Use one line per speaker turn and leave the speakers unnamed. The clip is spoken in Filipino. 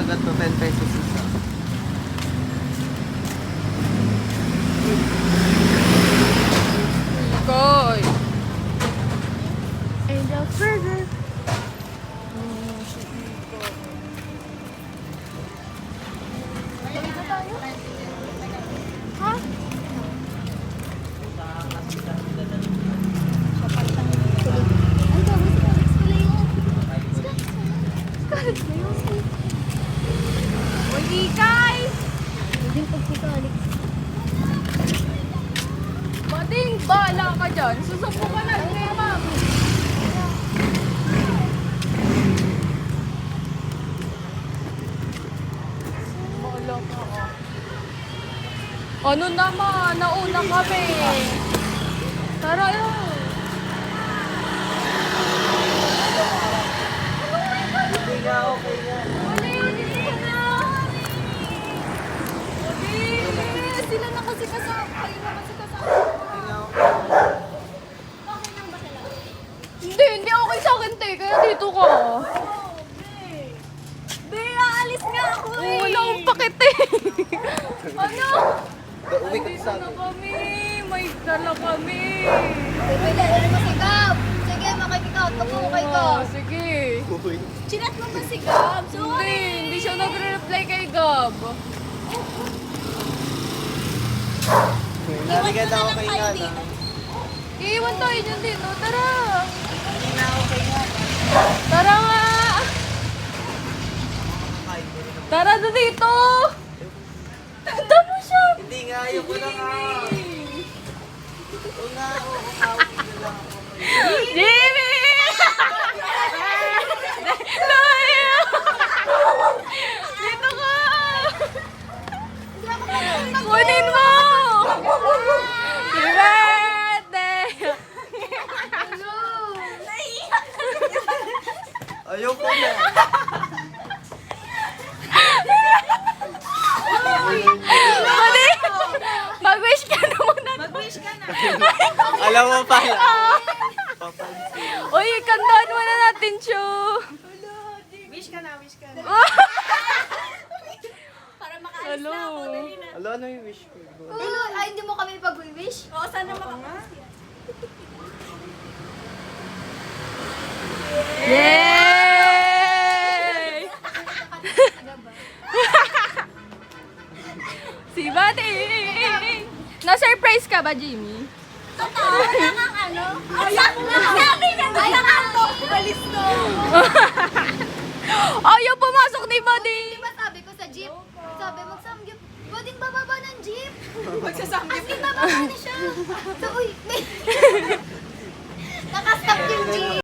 ganito 10 pesos isa.
Koy. Angel's Burger. Ha? Uy, Ikay! Bading, bala ka dyan. Susupo ka na, kaya mami. Bala ka ah. Ano naman, nauna kami. Tara yun.
Hindi nga okay yan.
Wala yun, hindi ka na. Wala, sila na kasi kasama. Kayo na kasi kasama. Hindi okay sa akin, te. Kaya dito ka. Be, aalis nga ako eh. Wala akong pakete. Ano?
Uwi ka sa
Dito na kami. May dala kami.
Pwede, ano mo si Gab? Sige, makikikaw. Kapukay ko.
Sige.
Uy.
Chinat mo ba si Gab?
Hindi siya nagre-reply kay Gab.
Narigan ako kay Ngana.
Iiwan tayo dyan dito. Tara.
Hindi na okay nga.
Tara nga. Tara na dito. Tanda mo siya.
Hindi nga, ayoko na nga. Oo nga, oo. Awit na lang ako.
Jimmy! Loyo! Dito ka! Kunin mo! Happy birthday!
Ayoko na.
Mali! Mag-wish ka na muna.
Mag-wish ka na.
Alam mo pala. Papansin.
Uy, kantahan muna natin siya.
Wish ka na, wish ka na. Para makaalis
Hello.
na ako. Dali na.
Alo, ano yung wish ko?
Ay, hindi mo kami pag-wish? Oo, sana makakalis yan.
Yay! Si Bati! Na-surprise ka ba, Jimmy?
Totoo, wala kang ano? Ayaw na! Sabi na! Ayaw na! Alis na!
Ayaw pumasok ni Buddy!
Di ba sabi ko sa jeep? Sabi, magsamgyup. Pwedeng bababa ng jeep.
Magsasamgyup.
As in, bababa na siya. So, uy, may... Nakastop yung jeep.